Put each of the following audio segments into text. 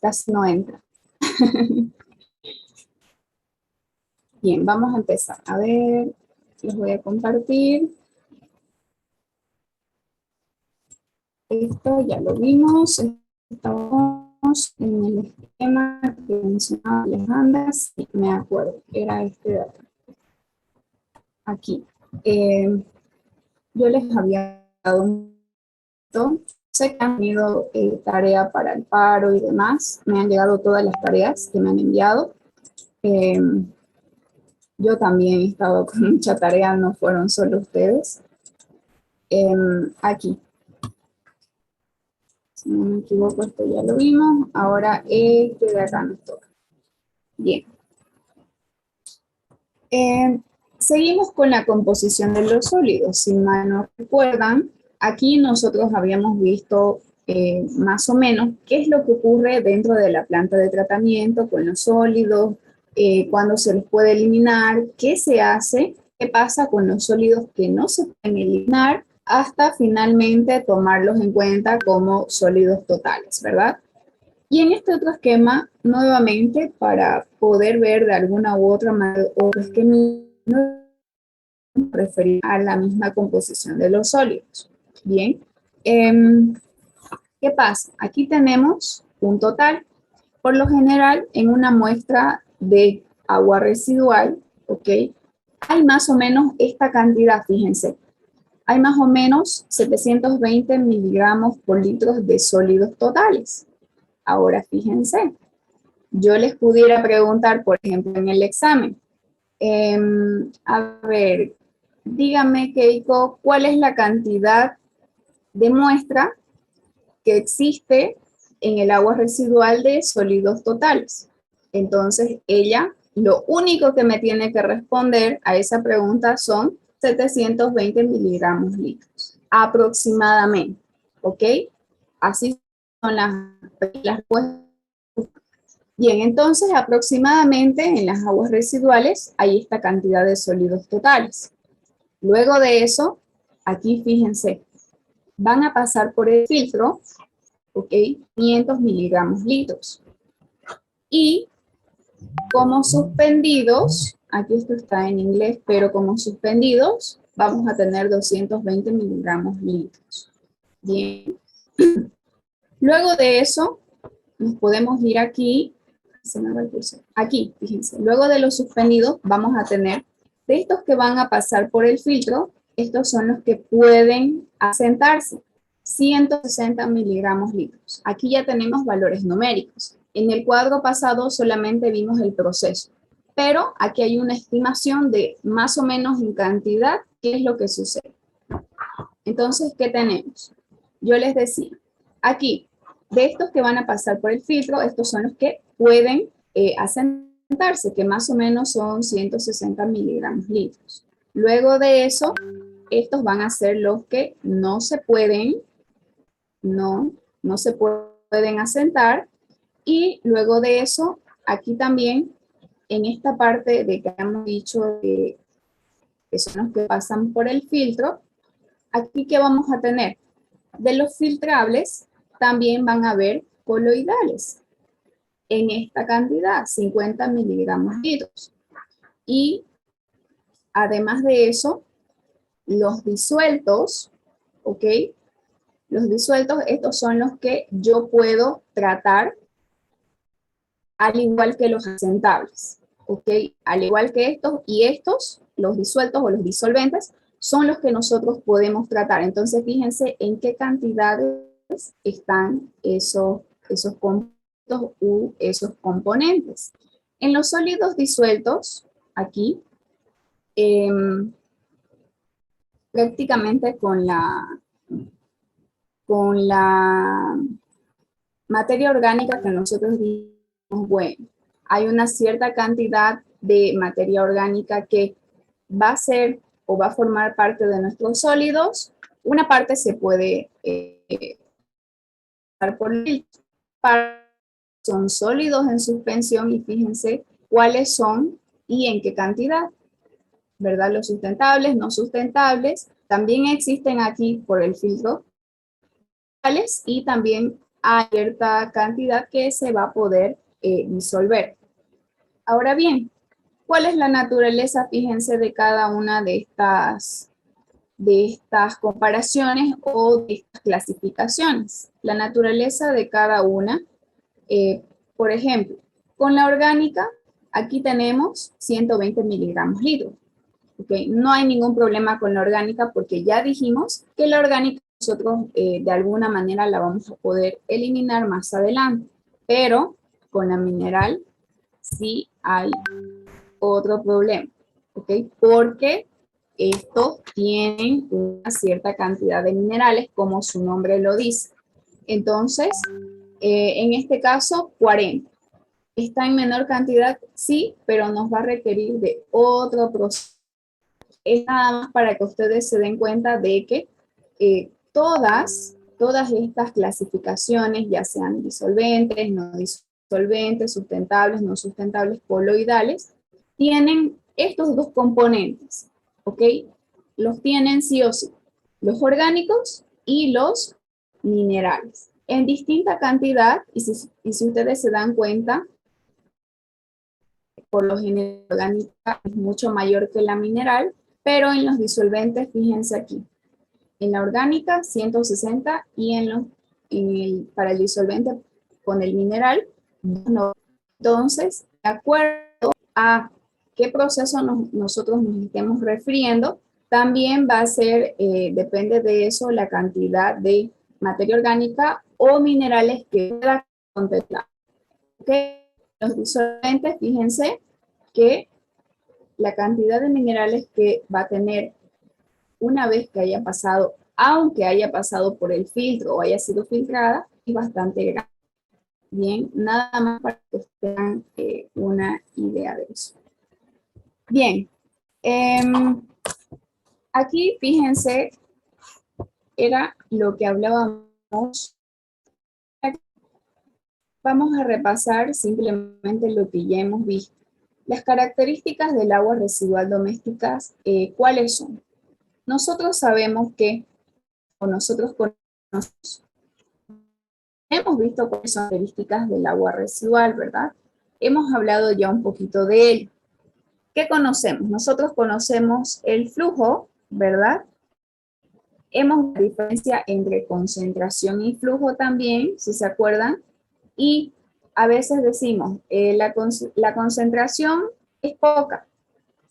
casi no entra. Bien, vamos a empezar. A ver, les voy a compartir. Esto ya lo vimos. Estamos en el esquema que mencionaba Alejandra. Sí, me acuerdo, era este de acá. Aquí. Yo les había dado un... Sé que han tenido tarea para el paro y demás. Me han llegado todas las tareas que me han enviado. Yo también he estado con mucha tarea, no fueron solo ustedes. Aquí. Si no me equivoco, esto ya lo vimos. Ahora este de acá nos toca. Bien. Seguimos con la composición de los sólidos. Si mal no recuerdan, aquí nosotros habíamos visto más o menos qué es lo que ocurre dentro de la planta de tratamiento con los sólidos, cuándo se los puede eliminar, qué se hace, qué pasa con los sólidos que no se pueden eliminar, hasta finalmente tomarlos en cuenta como sólidos totales, ¿verdad? Y en este otro esquema, nuevamente, para poder ver de alguna u otra manera otro esquema, referir a la misma composición de los sólidos. Bien, ¿qué pasa? Aquí tenemos un total. Por lo general, en una muestra de agua residual, ¿ok? Hay más o menos esta cantidad, fíjense. Hay más o menos 720 miligramos por litro de sólidos totales. Ahora, fíjense, yo les pudiera preguntar, por ejemplo, en el examen, a ver, dígame, Keiko, ¿cuál es la cantidad de muestra que existe en el agua residual de sólidos totales? Entonces, ella, lo único que me tiene que responder a esa pregunta son 720 miligramos litros, aproximadamente, ¿ok? Así son las respuestas. Bien, entonces aproximadamente en las aguas residuales hay esta cantidad de sólidos totales. Luego de eso, aquí fíjense, van a pasar por el filtro, ¿ok? 500 miligramos litros. Y como suspendidos, aquí esto está en inglés, pero como suspendidos, vamos a tener 220 miligramos litros. Bien. Luego de eso, nos podemos ir aquí. Se me va el curso. Aquí, fíjense. Luego de los suspendidos, vamos a tener de estos que van a pasar por el filtro, estos son los que pueden asentarse. 160 miligramos litros. Aquí ya tenemos valores numéricos. En el cuadro pasado solamente vimos el proceso, pero aquí hay una estimación de más o menos en cantidad qué es lo que sucede. Entonces, ¿qué tenemos? Yo les decía, aquí, de estos que van a pasar por el filtro, estos son los que pueden asentarse, que más o menos son 160 miligramos litros. Luego de eso, estos van a ser los que no se pueden, no se pueden asentar. Y luego de eso, aquí también, en esta parte de que hemos dicho que son los que pasan por el filtro, aquí que vamos a tener de los filtrables, también van a haber coloidales en esta cantidad, 50 miligramos litros. Y además de eso, los disueltos, ¿ok? Los disueltos, estos son los que yo puedo tratar al igual que los asentables, ¿ok? Al igual que estos y estos, los disueltos o los disolventes, son los que nosotros podemos tratar. Entonces, fíjense en qué cantidades están esos compuestos u esos componentes. En los sólidos disueltos, aquí, prácticamente con la materia orgánica que nosotros dimos, bueno, hay una cierta cantidad de materia orgánica que va a ser o va a formar parte de nuestros sólidos. Una parte se puede dar por son sólidos en suspensión y fíjense cuáles son y en qué cantidad, ¿verdad? Los sustentables, no sustentables, también existen aquí por el filtro y también hay cierta cantidad que se va a poder disolver. Ahora bien, ¿cuál es la naturaleza, fíjense, de cada una de estas comparaciones o de estas clasificaciones? La naturaleza de cada una, por ejemplo, con la orgánica, aquí tenemos 120 miligramos litro. ¿Okay? No hay ningún problema con la orgánica porque ya dijimos que la orgánica nosotros de alguna manera la vamos a poder eliminar más adelante, pero con la mineral sí hay otro problema, ¿ok? Porque estos tienen una cierta cantidad de minerales, como su nombre lo dice. Entonces, en este caso, 40. ¿Está en menor cantidad? Sí, pero nos va a requerir de otro proceso. Es nada más para que ustedes se den cuenta de que todas estas clasificaciones, ya sean disolventes, no disolventes, sustentables, no sustentables, coloidales, tienen estos dos componentes, ¿ok? Los tienen sí o sí, los orgánicos y los minerales, en distinta cantidad, y si ustedes se dan cuenta, por lo general la orgánica es mucho mayor que la mineral, pero en los disolventes, fíjense aquí, en la orgánica 160 y para el disolvente con el mineral, no. Entonces, de acuerdo a qué proceso nosotros nos estemos refiriendo, también va a ser, depende de eso, la cantidad de materia orgánica o minerales que pueda contemplar. ¿Okay? Los disolventes, fíjense que la cantidad de minerales que va a tener una vez que haya pasado, aunque haya pasado por el filtro o haya sido filtrada, es bastante grande. Bien, nada más para que tengan una idea de eso. Bien, aquí fíjense, era lo que hablábamos. Vamos a repasar simplemente lo que ya hemos visto. Las características del agua residual domésticas, ¿cuáles son? Nosotros sabemos que, o nosotros conocemos, hemos visto cuáles son las características del agua residual, ¿verdad? Hemos hablado ya un poquito de ello. ¿Qué conocemos? Nosotros conocemos el flujo, ¿verdad? Hemos la diferencia entre concentración y flujo también, si se acuerdan, y a veces decimos, la concentración es poca,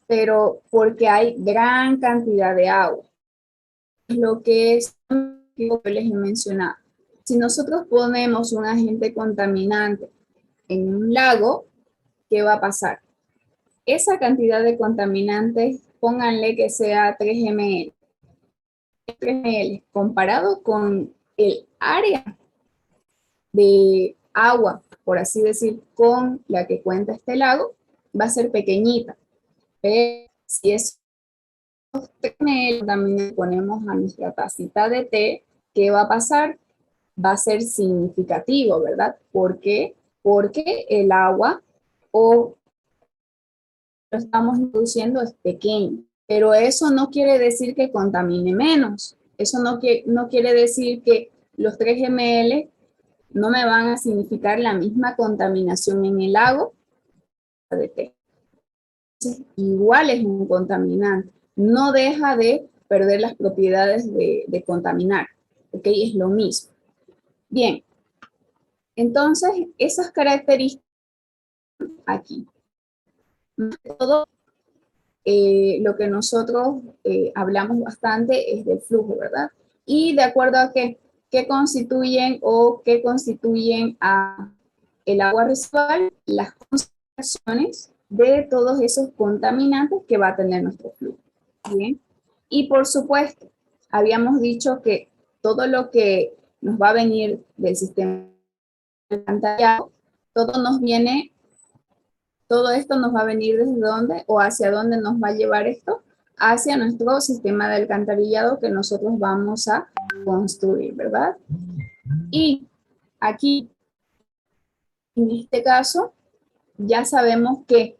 pero porque hay gran cantidad de agua. Lo que es lo que les he mencionado. Si nosotros ponemos un agente contaminante en un lago, ¿qué va a pasar? Esa cantidad de contaminantes, pónganle que sea 3 ml. 3 ml comparado con el área de agua, por así decir, con la que cuenta este lago, va a ser pequeñita. Pero si es 3 ml, también ponemos a nuestra tacita de té, ¿qué va a pasar? Va a ser significativo, ¿verdad? ¿Por qué? Porque el agua o lo estamos introduciendo es pequeño, pero eso no quiere decir que contamine menos. Eso no quiere decir que los 3 ml no me van a significar la misma contaminación en el lago de té. Entonces, igual es un contaminante. No deja de perder las propiedades de contaminar. ¿Ok? Es lo mismo. Bien. Entonces, esas características aquí. Más que todo, lo que nosotros hablamos bastante es del flujo, ¿verdad? Y de acuerdo a qué constituyen a el agua residual, las concentraciones de todos esos contaminantes que va a tener nuestro flujo. Bien. Y por supuesto, habíamos dicho que todo lo que nos va a venir del sistema alcantarillado, todo esto nos va a venir desde dónde o hacia dónde nos va a llevar esto, hacia nuestro sistema de alcantarillado que nosotros vamos a construir, ¿verdad? Y aquí, en este caso, ya sabemos que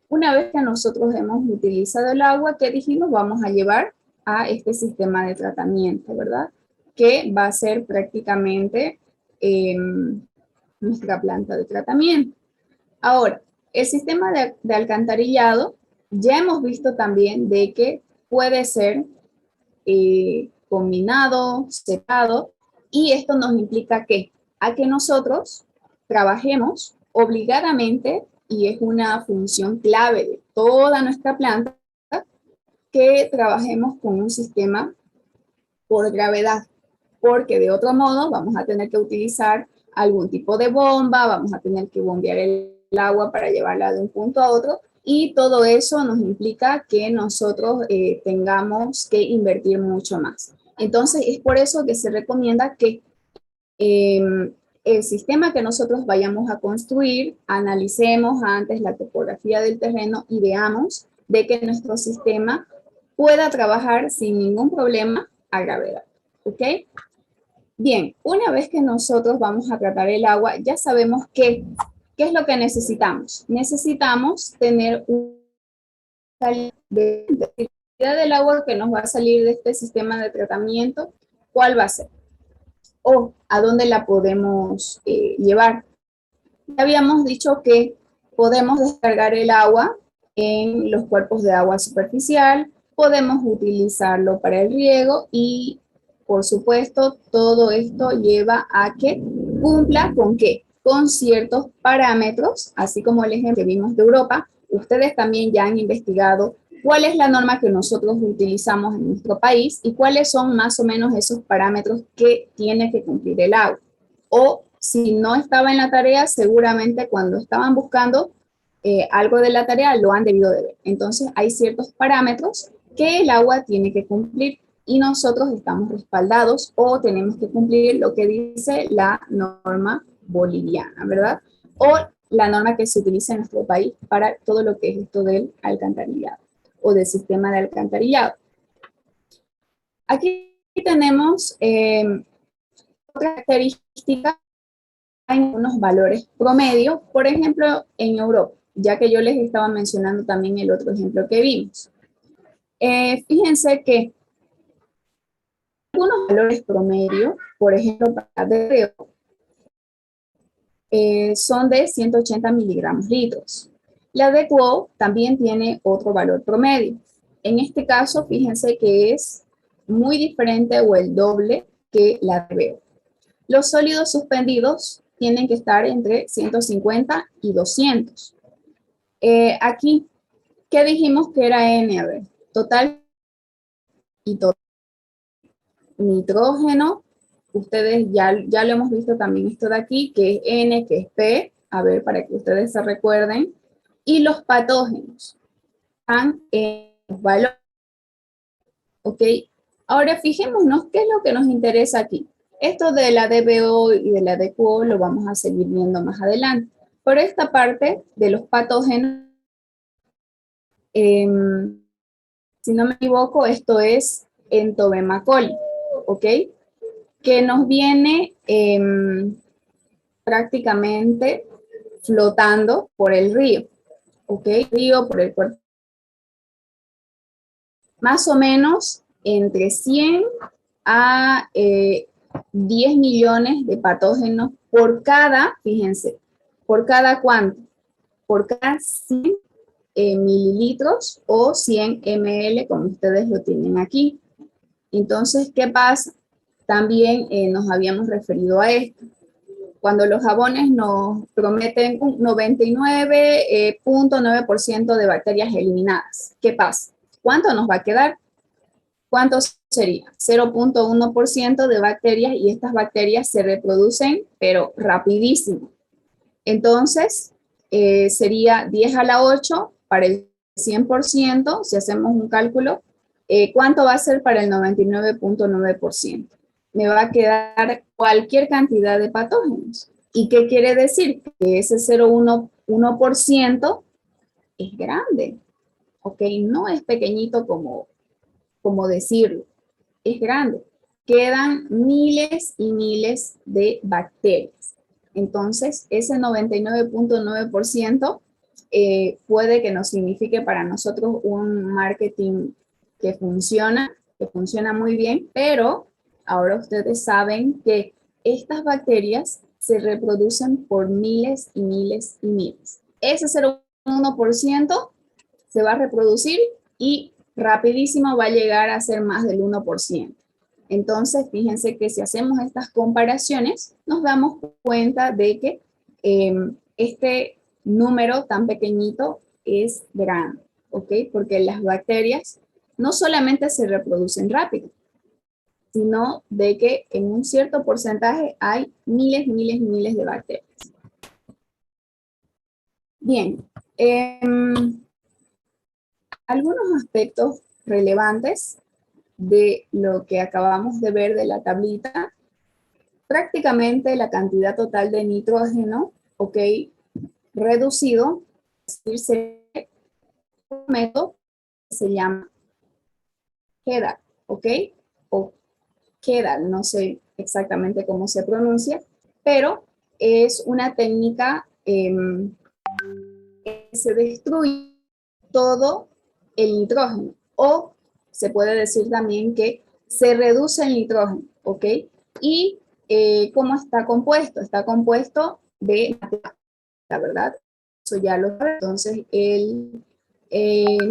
una vez que nosotros hemos utilizado el agua, ¿qué dijimos? Vamos a llevar a este sistema de tratamiento, ¿verdad? Que va a ser prácticamente nuestra planta de tratamiento. Ahora, el sistema de alcantarillado, ya hemos visto también de que puede ser combinado, separado, y esto nos implica que a que nosotros trabajemos obligadamente, y es una función clave de toda nuestra planta, que trabajemos con un sistema por gravedad, porque de otro modo vamos a tener que utilizar algún tipo de bomba, vamos a tener que bombear el agua para llevarla de un punto a otro, y todo eso nos implica que nosotros tengamos que invertir mucho más. Entonces, es por eso que se recomienda que el sistema que nosotros vayamos a construir, analicemos antes la topografía del terreno y veamos de que nuestro sistema pueda trabajar sin ningún problema a gravedad. ¿Ok? Bien, una vez que nosotros vamos a tratar el agua, ya sabemos qué es lo que necesitamos. Necesitamos tener una calidad del agua que nos va a salir de este sistema de tratamiento. ¿Cuál va a ser? O a dónde la podemos llevar. Ya habíamos dicho que podemos descargar el agua en los cuerpos de agua superficial, podemos utilizarlo para el riego y, por supuesto, todo esto lleva a que cumpla con ¿qué? Con ciertos parámetros, así como el ejemplo que vimos de Europa. Ustedes también ya han investigado cuál es la norma que nosotros utilizamos en nuestro país y cuáles son más o menos esos parámetros que tiene que cumplir el agua. O si no estaba en la tarea, seguramente cuando estaban buscando algo de la tarea lo han debido de ver. Entonces hay ciertos parámetros que el agua tiene que cumplir y nosotros estamos respaldados o tenemos que cumplir lo que dice la norma boliviana, ¿verdad? O la norma que se utiliza en nuestro país para todo lo que es esto del alcantarillado o del sistema de alcantarillado. Aquí tenemos otra característica, hay unos valores promedio, por ejemplo, en Europa, ya que yo les estaba mencionando también el otro ejemplo que vimos. Fíjense que algunos valores promedio, por ejemplo, para DBO, son de 180 miligramos litros. La DQO también tiene otro valor promedio. En este caso, fíjense que es muy diferente o el doble que la DBO. Los sólidos suspendidos tienen que estar entre 150 y 200. Aquí, ¿qué dijimos que era N? A ver, total y total. Nitrógeno, ustedes ya lo hemos visto también esto de aquí, que es N, que es P, a ver, para que ustedes se recuerden. Y los patógenos están en los valores. ¿Ok? Ahora fijémonos qué es lo que nos interesa aquí. Esto de la DBO y de la DQO lo vamos a seguir viendo más adelante. Por esta parte de los patógenos, si no me equivoco, esto es Entobema coli, ¿ok? Que nos viene prácticamente flotando por el río, ¿ok? Río por el cuerpo. Más o menos entre 100 a 10 millones de patógenos por cada, fíjense, por cada cuánto, por cada 100 mililitros o 100 ml, como ustedes lo tienen aquí. Entonces, ¿qué pasa? También nos habíamos referido a esto. Cuando los jabones nos prometen un 99.9% de bacterias eliminadas, ¿qué pasa? ¿Cuánto nos va a quedar? ¿Cuánto sería? 0.1% de bacterias, y estas bacterias se reproducen, pero rapidísimo. Entonces, sería 10 a la 8 para el 100%, si hacemos un cálculo. ¿Cuánto va a ser para el 99.9%? Me va a quedar cualquier cantidad de patógenos. ¿Y qué quiere decir? Que ese 0.1% es grande, ¿ok? No es pequeñito como decirlo, es grande. Quedan miles y miles de bacterias. Entonces, ese 99.9% puede que nos signifique para nosotros un marketing que funciona muy bien, pero ahora ustedes saben que estas bacterias se reproducen por miles y miles y miles. Ese 0,1% se va a reproducir y rapidísimo va a llegar a ser más del 1%. Entonces, fíjense que si hacemos estas comparaciones, nos damos cuenta de que este número tan pequeñito es grande, ¿ok? Porque las bacterias no solamente se reproducen rápido, sino de que en un cierto porcentaje hay miles, miles, miles de bacterias. Bien, algunos aspectos relevantes de lo que acabamos de ver de la tablita, prácticamente la cantidad total de nitrógeno, ok, reducido, es decir, un método que se llama KEDA, ok, o KEDA, no sé exactamente cómo se pronuncia, pero es una técnica que se destruye todo el nitrógeno, o se puede decir también que se reduce el nitrógeno, ¿ok? Y ¿cómo está compuesto? Está compuesto de la verdad, eso ya lo sabe. Entonces, el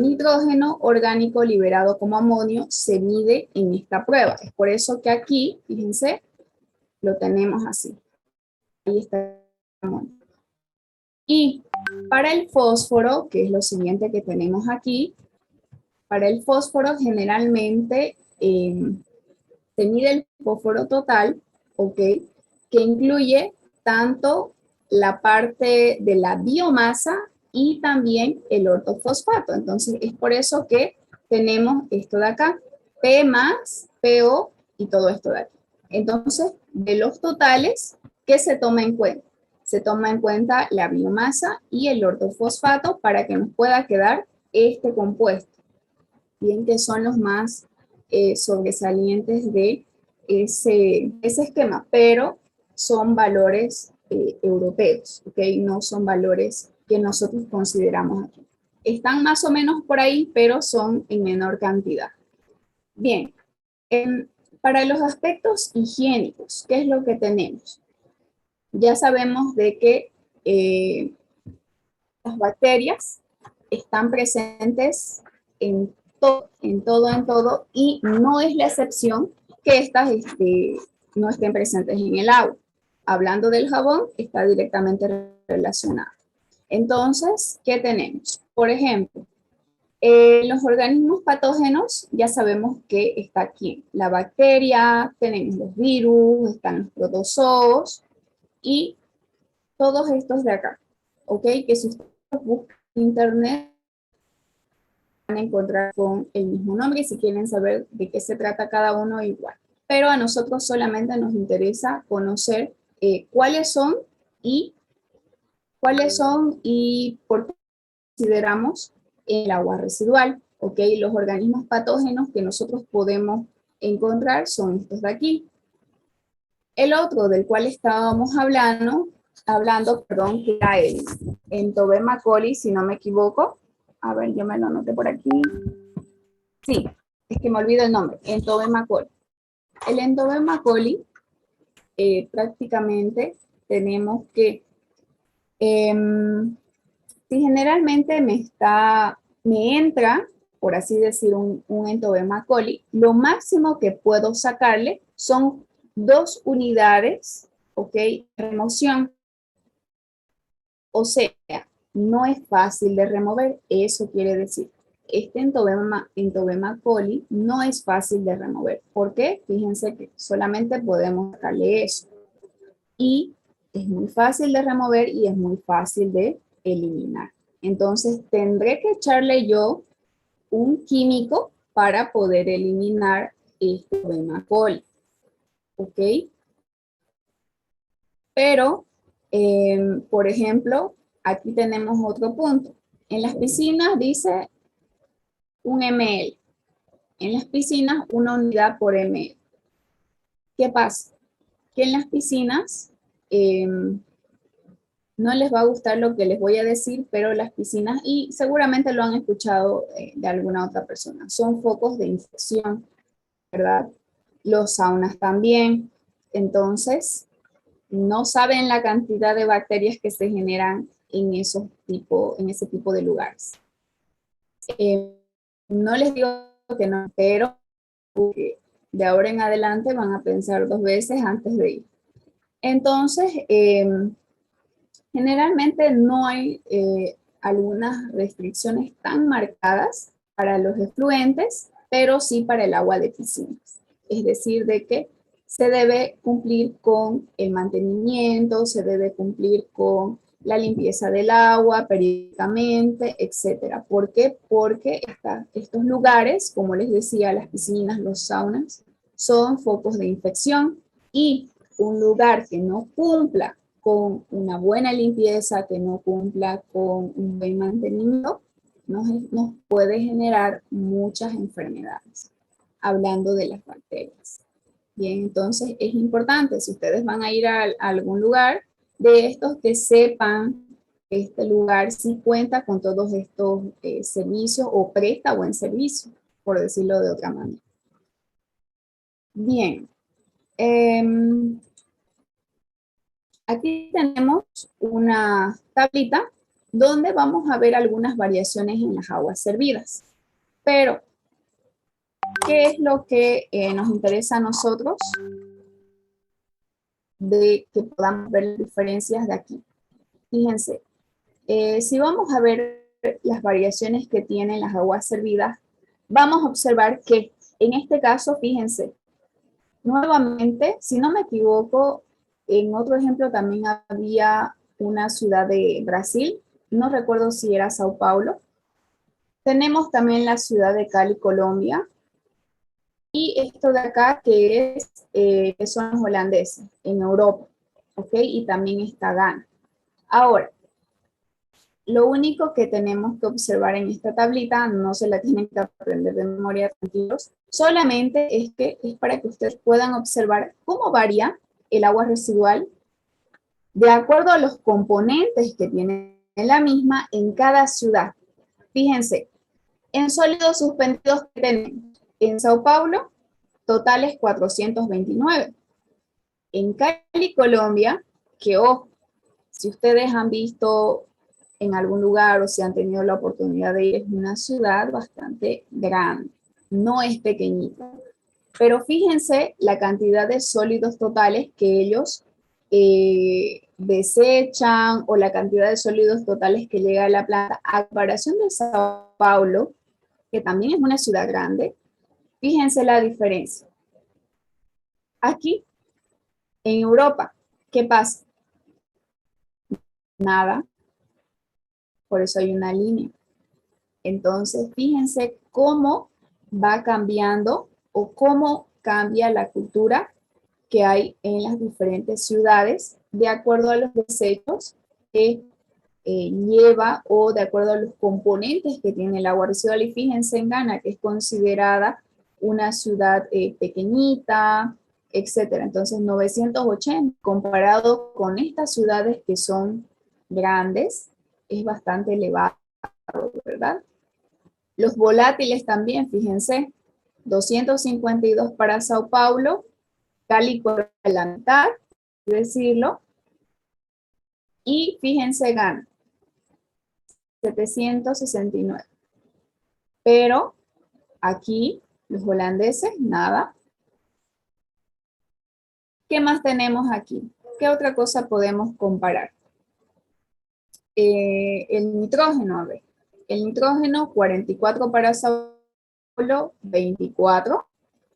nitrógeno orgánico liberado como amonio se mide en esta prueba. Es por eso que aquí, fíjense, lo tenemos así. Ahí está el amonio. Y para el fósforo, que es lo siguiente que tenemos aquí, para el fósforo generalmente se mide el fósforo total, ¿ok? Que incluye tanto la parte de la biomasa y también el ortofosfato. Entonces, es por eso que tenemos esto de acá, P más, PO y todo esto de aquí. Entonces, de los totales, ¿qué se toma en cuenta? Se toma en cuenta la biomasa y el ortofosfato para que nos pueda quedar este compuesto, bien que son los más sobresalientes de ese esquema, pero son valores europeos, ¿ok? No son valores que nosotros consideramos aquí. Están más o menos por ahí, pero son en menor cantidad. Bien, para los aspectos higiénicos, ¿qué es lo que tenemos? Ya sabemos de que las bacterias están presentes en todo, y no es la excepción que estas no estén presentes en el agua. Hablando del jabón, está directamente relacionado. Entonces, ¿qué tenemos? Por ejemplo, los organismos patógenos, ya sabemos que está aquí la bacteria, tenemos los virus, están los protozoos y todos estos de acá, ¿ok? Que si ustedes buscan en internet van a encontrar con el mismo nombre y si quieren saber de qué se trata cada uno igual. Pero a nosotros solamente nos interesa conocer cuáles son y por qué consideramos el agua residual, ¿ok? Los organismos patógenos que nosotros podemos encontrar son estos de aquí. El otro del cual estábamos hablando, que era el Entobema coli, si no me equivoco. A ver, yo me lo anoté por aquí. Sí, es que me olvido el nombre, Entobema coli. El Entobema coli, prácticamente tenemos que, si generalmente me entra, por así decir, un Entobema coli, lo máximo que puedo sacarle son 2 unidades, ¿ok? De remoción. O sea, no es fácil de remover, eso quiere decir. Este Entobema coli no es fácil de remover. ¿Por qué? Fíjense que solamente podemos sacarle eso. Y es muy fácil de remover y es muy fácil de eliminar. Entonces, tendré que echarle yo un químico para poder eliminar este Entobema coli. ¿Ok? Pero, por ejemplo, aquí tenemos otro punto. En las piscinas dice 1 ml. En las piscinas, 1 unidad por ml. ¿Qué pasa? Que en las piscinas no les va a gustar lo que les voy a decir, pero las piscinas, y seguramente lo han escuchado de alguna otra persona, son focos de infección, ¿verdad? Los saunas también. Entonces, no saben la cantidad de bacterias que se generan en ese tipo de lugares. No les digo que no, pero de ahora en adelante van a pensar 2 veces antes de ir. Entonces, generalmente no hay algunas restricciones tan marcadas para los efluentes, pero sí para el agua de piscinas. Es decir, de que se debe cumplir con el mantenimiento, se debe cumplir con la limpieza del agua periódicamente, etcétera. ¿Por qué? Porque estos lugares, como les decía, las piscinas, los saunas, son focos de infección, y un lugar que no cumpla con una buena limpieza, que no cumpla con un buen mantenimiento, nos puede generar muchas enfermedades, hablando de las bacterias. Bien, entonces es importante, si ustedes van a ir a algún lugar de estos, que sepan que este lugar sí cuenta con todos estos servicios, o presta buen servicio, por decirlo de otra manera. Bien. Aquí tenemos una tablita donde vamos a ver algunas variaciones en las aguas servidas. Pero, ¿qué es lo que nos interesa a nosotros de que podamos ver las diferencias de aquí? Fíjense, si vamos a ver las variaciones que tienen las aguas servidas, vamos a observar que en este caso, fíjense, nuevamente, si no me equivoco, en otro ejemplo también había una ciudad de Brasil, no recuerdo si era Sao Paulo. Tenemos también la ciudad de Cali, Colombia. Y esto de acá que son los holandeses en Europa, ¿ok? Y también está Ghana. Ahora, lo único que tenemos que observar en esta tablita, no se la tienen que aprender de memoria, tranquilos, solamente es que es para que ustedes puedan observar cómo varía el agua residual de acuerdo a los componentes que tiene la misma en cada ciudad. Fíjense, en sólidos suspendidos que tenemos en Sao Paulo, totales 429. En Cali, Colombia, que ojo, si ustedes han visto en algún lugar o si han tenido la oportunidad de ir, es una ciudad bastante grande, no es pequeñita. Pero fíjense la cantidad de sólidos totales que ellos desechan, o la cantidad de sólidos totales que llega a la planta, a comparación de Sao Paulo, que también es una ciudad grande. Fíjense la diferencia. Aquí, en Europa, ¿qué pasa? Nada. Por eso hay una línea. Entonces, fíjense cómo va cambiando, o cómo cambia la cultura que hay en las diferentes ciudades de acuerdo a los desechos que lleva, o de acuerdo a los componentes que tiene el agua residual. Y fíjense en Ghana, que es considerada una ciudad pequeñita, etcétera. Entonces, 980 comparado con estas ciudades que son grandes, es bastante elevado, ¿verdad? Los volátiles también, fíjense, 252 para Sao Paulo, Cali con la mitad, decirlo, y fíjense Ghana, 769. Pero aquí, los holandeses, nada. ¿Qué más tenemos aquí? ¿Qué otra cosa podemos comparar? El nitrógeno, a ver. El nitrógeno, 44 para Sao Paulo, 24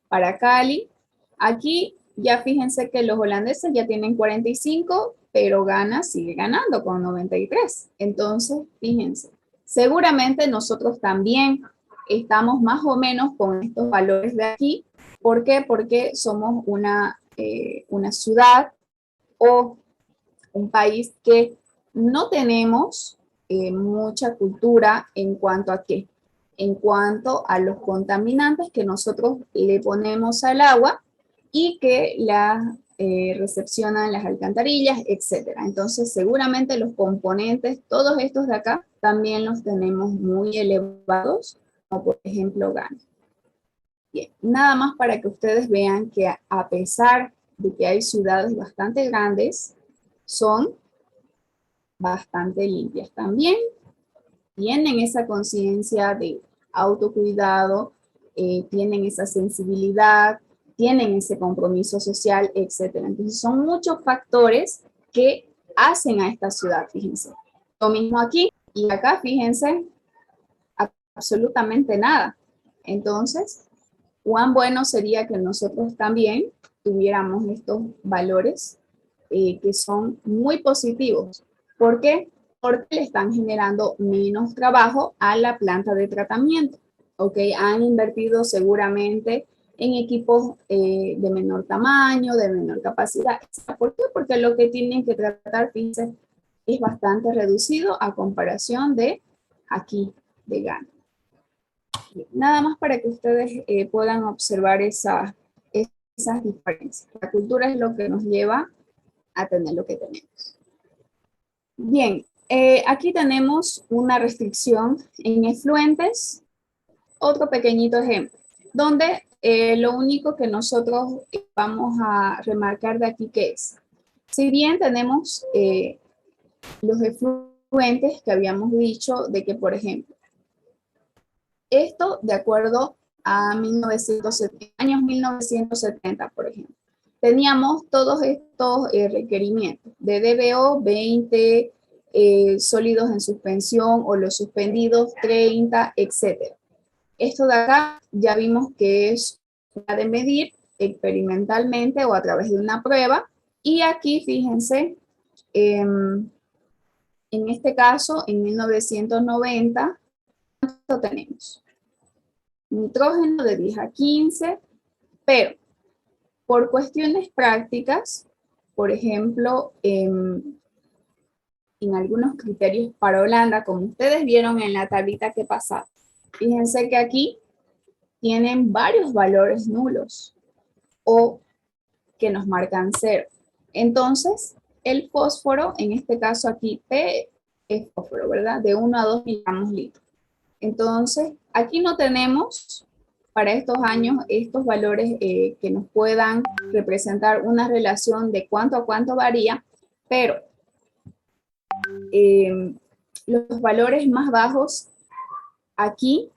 para Cali. Aquí ya fíjense que los holandeses ya tienen 45, pero Ghana sigue ganando con 93. Entonces, fíjense, seguramente nosotros también estamos más o menos con estos valores de aquí. ¿Por qué? Porque somos una ciudad o un país que no tenemos mucha cultura en cuanto a qué, en cuanto a los contaminantes que nosotros le ponemos al agua y que la recepcionan las alcantarillas, etcétera. Entonces, seguramente los componentes, todos estos de acá, también los tenemos muy elevados, como por ejemplo Ghana. Bien, nada más para que ustedes vean que a pesar de que hay ciudades bastante grandes, son bastante limpias también. Tienen esa conciencia de autocuidado, tienen esa sensibilidad, tienen ese compromiso social, etcétera. Entonces son muchos factores que hacen a esta ciudad, fíjense. Lo mismo aquí y acá, fíjense, absolutamente nada. Entonces, cuán bueno sería que nosotros también tuviéramos estos valores que son muy positivos. ¿Por qué? Porque le están generando menos trabajo a la planta de tratamiento. ¿Ok? Han invertido seguramente en equipos de menor tamaño, de menor capacidad. ¿Por qué? Porque lo que tienen que tratar, fíjense, es bastante reducido a comparación de aquí, de Ghana. Nada más para que ustedes puedan observar esas diferencias. La cultura es lo que nos lleva a tener lo que tenemos. Bien, aquí tenemos una restricción en efluentes. Otro pequeñito ejemplo, donde lo único que nosotros vamos a remarcar de aquí que es, si bien tenemos los efluentes que habíamos dicho de que, por ejemplo, esto de acuerdo a 1970, años 1970, por ejemplo, teníamos todos estos requerimientos de DBO 20, sólidos en suspensión o los suspendidos 30, etcétera. Esto de acá ya vimos que es de medir experimentalmente o a través de una prueba. Y aquí, fíjense, en este caso, en 1990, ¿cuánto tenemos? Nitrógeno de 10 a 15, pero por cuestiones prácticas, por ejemplo, en algunos criterios para Holanda, como ustedes vieron en la tablita que pasaba, fíjense que aquí tienen varios valores nulos o que nos marcan cero. Entonces, el fósforo, en este caso aquí, P es fósforo, ¿verdad? De 1 a 2 miligramos litro. Entonces, aquí no tenemos para estos años estos valores que nos puedan representar una relación de cuánto a cuánto varía, pero los valores más bajos aquí,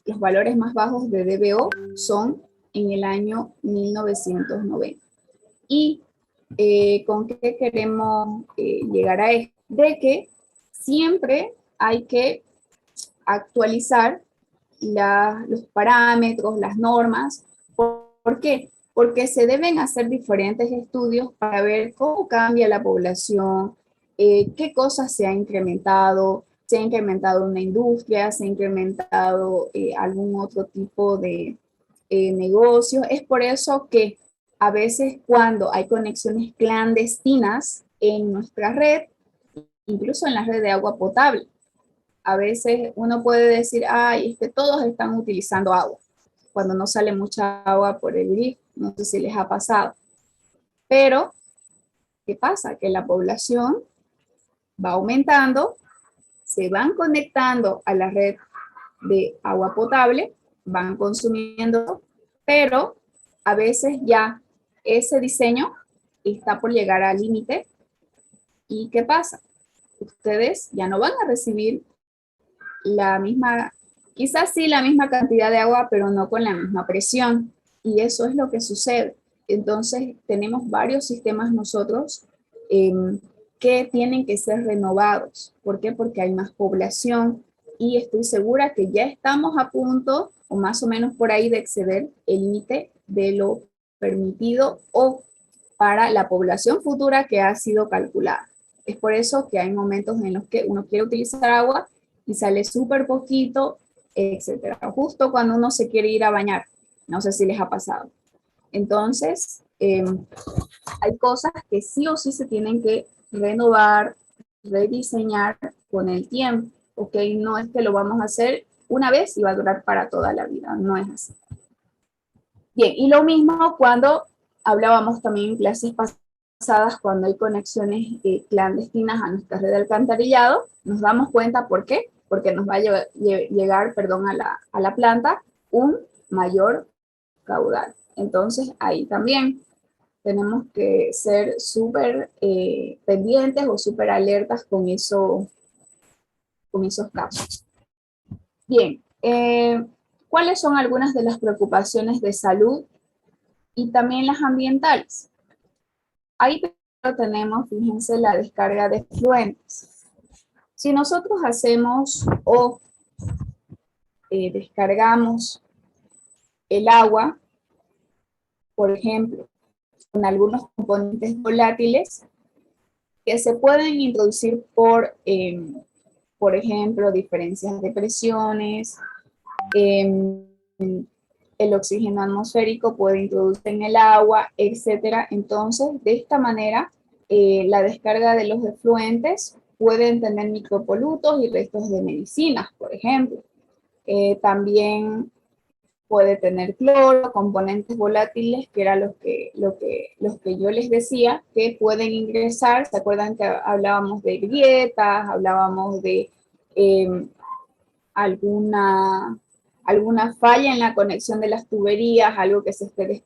los valores más bajos de DBO son en el año 1990. ¿Y con qué queremos llegar a esto? De que siempre hay que actualizar los parámetros, las normas. ¿Por qué? Porque se deben hacer diferentes estudios para ver cómo cambia la población, qué cosas se ha incrementado una industria, se ha incrementado algún otro tipo de negocio. Es por eso que a veces cuando hay conexiones clandestinas en nuestra red, incluso en la red de agua potable, a veces uno puede decir, ay, es que todos están utilizando agua, cuando no sale mucha agua por el grifo, no sé si les ha pasado. Pero, ¿qué pasa? Que la población va aumentando, se van conectando a la red de agua potable, van consumiendo, pero a veces ya ese diseño está por llegar al límite. ¿Y qué pasa? Ustedes ya no van a recibir la misma, quizás sí la misma cantidad de agua, pero no con la misma presión. Y eso es lo que sucede. Entonces, tenemos varios sistemas nosotros que tienen que ser renovados. ¿Por qué? Porque hay más población y estoy segura que ya estamos a punto, o más o menos por ahí, de exceder el límite de lo permitido o para la población futura que ha sido calculada. Es por eso que hay momentos en los que uno quiere utilizar agua y sale súper poquito, etcétera. Justo cuando uno se quiere ir a bañar. No sé si les ha pasado. Entonces, hay cosas que sí o sí se tienen que renovar, rediseñar con el tiempo. ¿Ok? No es que lo vamos a hacer una vez y va a durar para toda la vida. No es así. Bien, y lo mismo cuando hablábamos también en clases pasadas, cuando hay conexiones clandestinas a nuestra red de alcantarillado, nos damos cuenta por qué, porque nos va a llegar, perdón, a la planta un mayor caudal. Entonces, ahí también tenemos que ser súper pendientes o súper alertas con esos casos. Bien, ¿cuáles son algunas de las preocupaciones de salud y también las ambientales? Ahí primero tenemos, fíjense, la descarga de efluentes. Si nosotros hacemos o descargamos el agua, por ejemplo, con algunos componentes volátiles que se pueden introducir por ejemplo, diferencias de presiones, eh, el oxígeno atmosférico puede introducirse en el agua, etcétera. Entonces, de esta manera, la descarga de los efluentes pueden tener micropolutos y restos de medicinas, por ejemplo. También puede tener cloro, componentes volátiles, que era los que yo les decía, que pueden ingresar. ¿Se acuerdan que hablábamos de grietas, hablábamos de eh, alguna, alguna falla en la conexión de las tuberías, algo que se esté.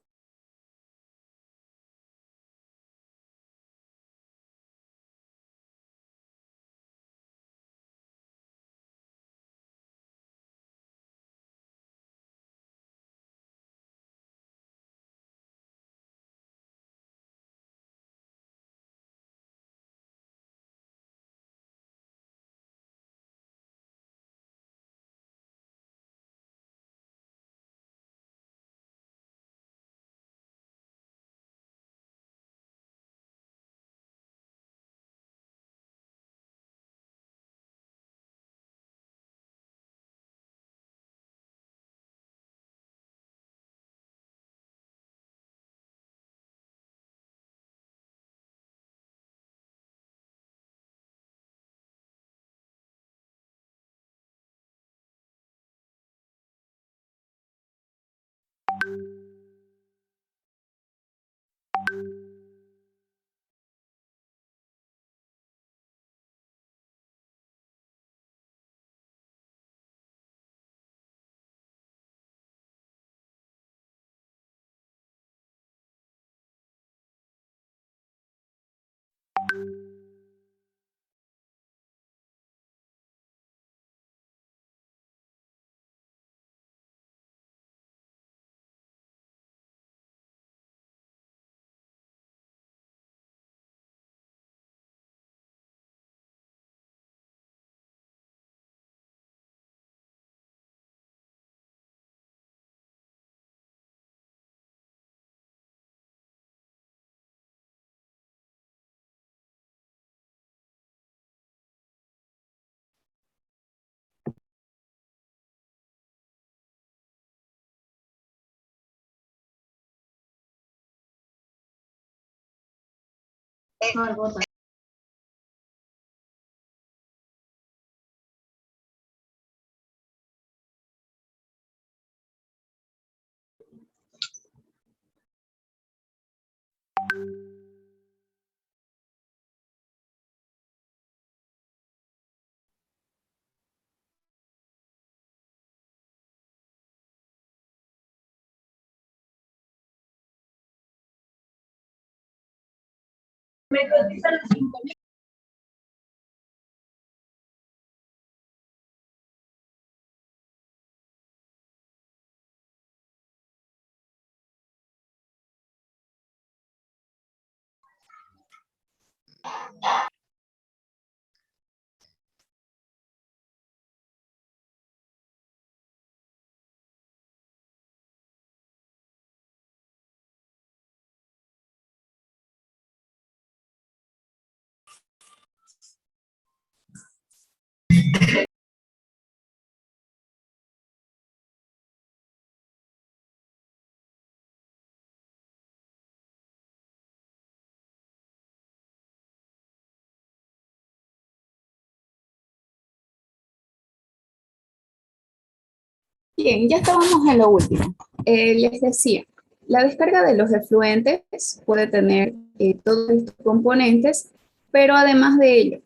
Bien, ya estábamos en lo último. Les decía, la descarga de los efluentes puede tener todos estos componentes, pero además de ello,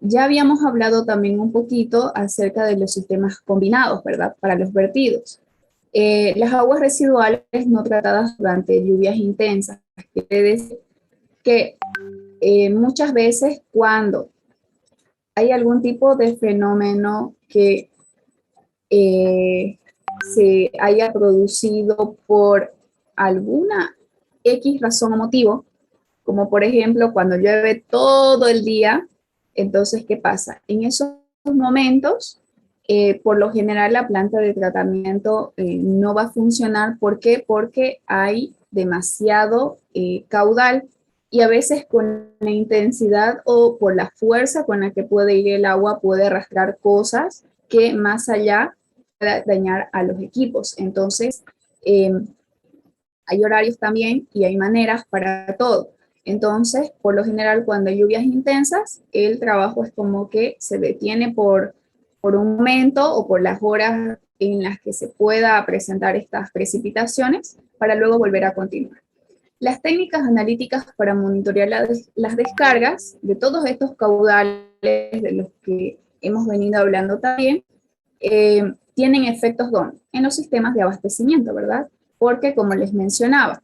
ya habíamos hablado también un poquito acerca de los sistemas combinados, ¿verdad? Para los vertidos. Las aguas residuales no tratadas durante lluvias intensas, quiere decir que muchas veces cuando hay algún tipo de fenómeno que eh, se haya producido por alguna X razón o motivo, como por ejemplo cuando llueve todo el día, entonces, ¿qué pasa? En esos momentos, por lo general la planta de tratamiento no va a funcionar. ¿Por qué? Porque hay demasiado caudal y a veces con la intensidad o por la fuerza con la que puede ir el agua puede arrastrar cosas que más allá pueda dañar a los equipos. Entonces, eh, hay horarios también y hay maneras para todo. Entonces, por lo general, cuando hay lluvias intensas, el trabajo es como que se detiene por un momento o por las horas en las que se pueda presentar estas precipitaciones para luego volver a continuar. Las técnicas analíticas para monitorear las descargas de todos estos caudales de los que hemos venido hablando también, tienen efectos ¿dónde? En los sistemas de abastecimiento, ¿verdad? Porque como les mencionaba,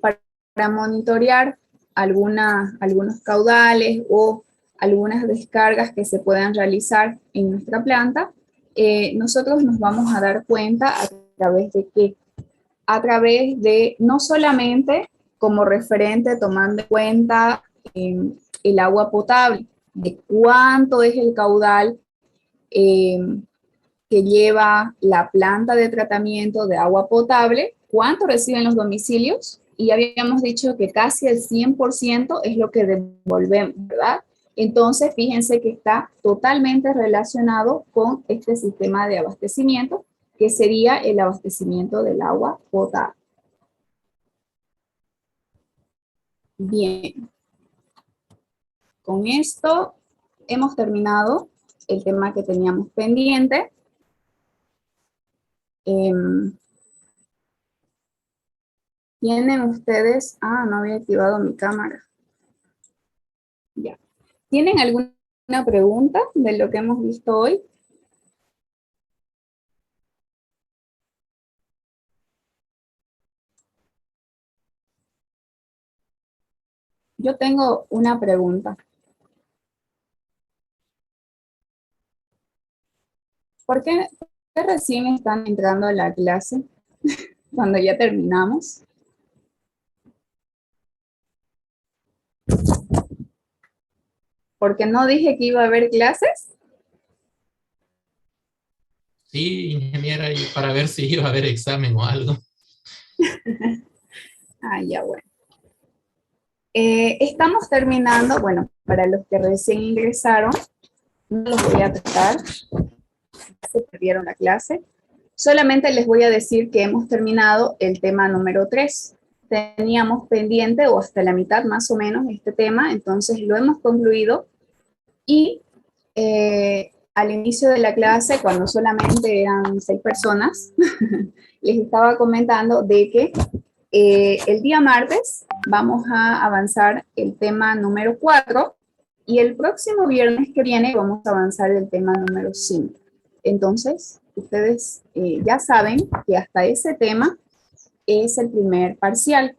para monitorear algunos caudales o algunas descargas que se puedan realizar en nuestra planta, nosotros nos vamos a dar cuenta a través de qué, a través de no solamente como referente tomando en cuenta el agua potable, de cuánto es el caudal eh, que lleva la planta de tratamiento de agua potable, cuánto reciben los domicilios, y habíamos dicho que casi el 100% es lo que devolvemos, ¿verdad? Entonces, fíjense que está totalmente relacionado con este sistema de abastecimiento, que sería el abastecimiento del agua potable. Bien, con esto hemos terminado el tema que teníamos pendiente. ¿Tienen ustedes? Ah, no había activado mi cámara. Ya. ¿Tienen alguna pregunta de lo que hemos visto hoy? Yo tengo una pregunta. ¿Por qué recién están entrando a la clase cuando ya terminamos? ¿Porque no dije que iba a haber clases? Sí, ingeniera, y para ver si iba a haber examen o algo. Ah, ya bueno. Estamos terminando, bueno, para los que recién ingresaron, no los voy a tratar, se perdieron la clase. Solamente les voy a decir que hemos terminado el tema número 3. Teníamos pendiente o hasta la mitad más o menos este tema, entonces lo hemos concluido y al inicio de la clase, cuando solamente eran 6 personas, les estaba comentando de que el día martes vamos a avanzar el tema número 4 y el próximo viernes que viene vamos a avanzar el tema número 5. Entonces, ustedes ya saben que hasta ese tema es el primer parcial,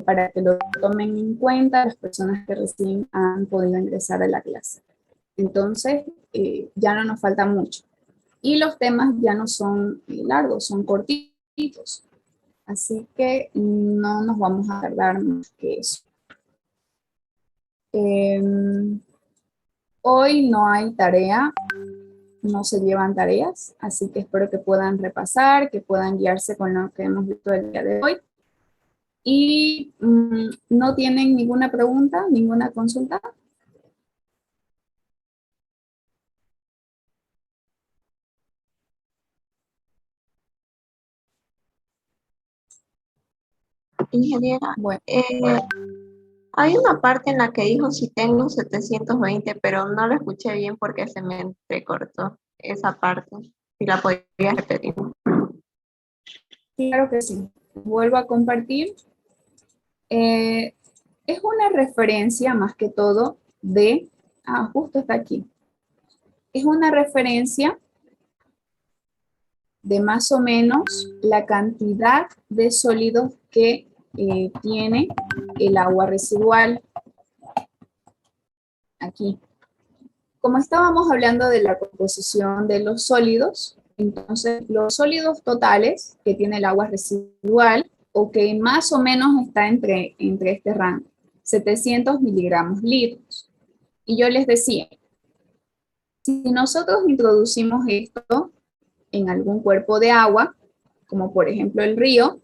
para que lo tomen en cuenta las personas que recién han podido ingresar a la clase. Entonces, ya no nos falta mucho. Y los temas ya no son largos, son cortitos. Así que no nos vamos a tardar más que eso. Eh, Hoy no hay tarea, no se llevan tareas, así que espero que puedan repasar, que puedan guiarse con lo que hemos visto el día de hoy. Y no tienen ninguna pregunta, ninguna consulta. Ingeniera, Bueno, hay una parte en la que dijo si tengo 720, pero no lo escuché bien porque se me entrecortó esa parte. Si la podría repetir. claro que sí. Vuelvo a compartir. Eh, es una referencia más que todo de, justo está aquí. Es una referencia de más o menos la cantidad de sólidos que tiene el agua residual. Aquí. Como estábamos hablando de la composición de los sólidos, entonces los sólidos totales que tiene el agua residual, o que más o menos está entre este rango, 700 miligramos litros. Y yo les decía, si nosotros introducimos esto en algún cuerpo de agua, como por ejemplo el río,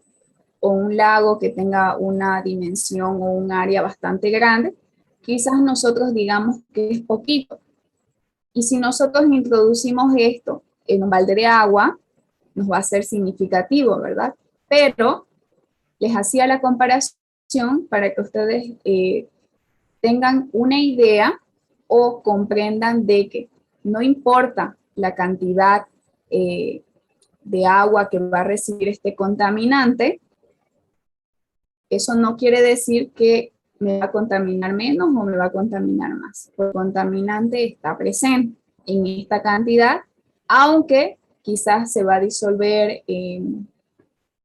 o un lago que tenga una dimensión o un área bastante grande, quizás nosotros digamos que es poquito. Y si nosotros introducimos esto en un balde de agua, nos va a ser significativo, ¿verdad? Pero les hacía la comparación para que ustedes tengan una idea o comprendan de que no importa la cantidad de agua que va a recibir este contaminante, eso no quiere decir que me va a contaminar menos o me va a contaminar más. El contaminante está presente en esta cantidad, aunque quizás se va a disolver en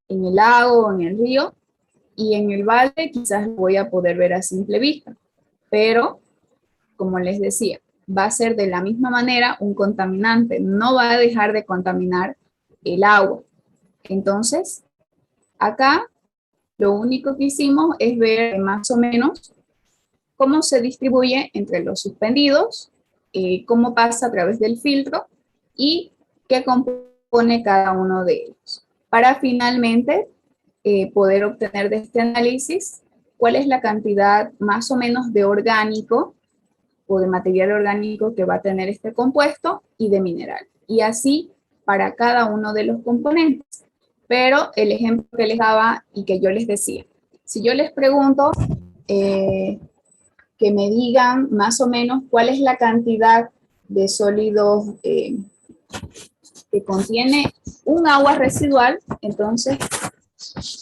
el lago o en el río, y en el balde quizás lo voy a poder ver a simple vista. Pero, como les decía, va a ser de la misma manera un contaminante, no va a dejar de contaminar el agua. Entonces, acá lo único que hicimos es ver más o menos cómo se distribuye entre los suspendidos, cómo pasa a través del filtro y qué compone cada uno de ellos. Para finalmente poder obtener de este análisis cuál es la cantidad más o menos de orgánico o de material orgánico que va a tener este compuesto y de mineral. Y así para cada uno de los componentes. Pero el ejemplo que les daba y que yo les decía, si yo les pregunto que me digan más o menos cuál es la cantidad de sólidos que contiene un agua residual, entonces,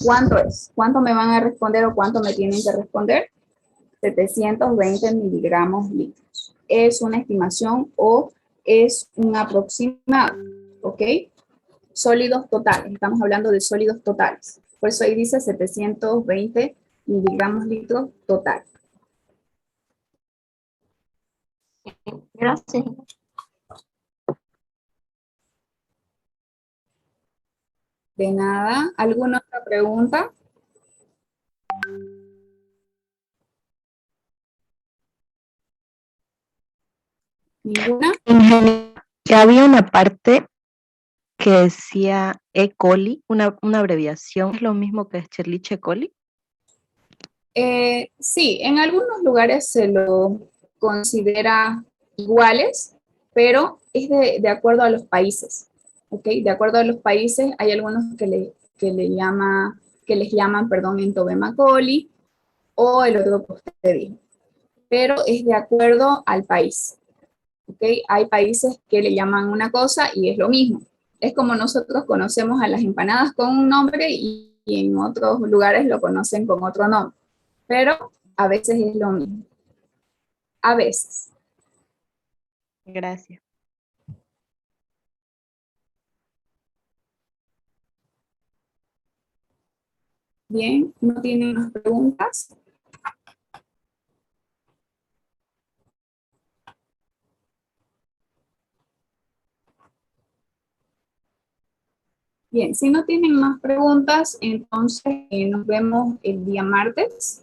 ¿cuánto es? ¿Cuánto me van a responder o cuánto me tienen que responder? 720 miligramos litros. Es una estimación o es un aproximado, ¿ok? Sólidos totales, estamos hablando de sólidos totales. Por eso ahí dice 720 miligramos litros total. Gracias. De nada. ¿Alguna otra pregunta? ¿Ninguna? Que había una parte que decía E. coli, una abreviación, ¿es lo mismo que Escherichia coli? Sí, en algunos lugares se lo considera iguales, pero es de acuerdo a los países, ¿ok? De acuerdo a los países, hay algunos que les llaman, perdón, Entobema coli, o el otro que usted dijo, pero es de acuerdo al país, ¿ok? Hay países que le llaman una cosa y es lo mismo. Es como nosotros conocemos a las empanadas con un nombre y en otros lugares lo conocen con otro nombre, pero a veces es lo mismo. A veces. Gracias. Bien, ¿no tienen más preguntas? Bien, si no tienen más preguntas, entonces nos vemos el día martes.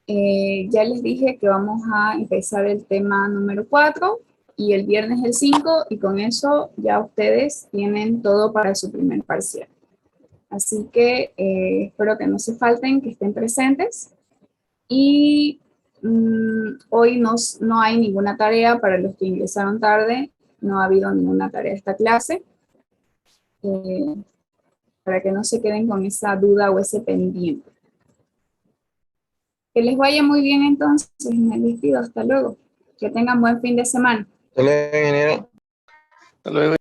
Ya les dije que vamos a empezar el tema número 4 y el viernes el 5 y con eso ya ustedes tienen todo para su primer parcial. Así que espero que no se falten, que estén presentes. Y hoy no hay ninguna tarea para los que ingresaron tarde, no ha habido ninguna tarea de esta clase. Para que no se queden con esa duda o ese pendiente. Que les vaya muy bien entonces, me despido, hasta luego. Que tengan buen fin de semana. Hasta luego, ingeniero. Hasta luego.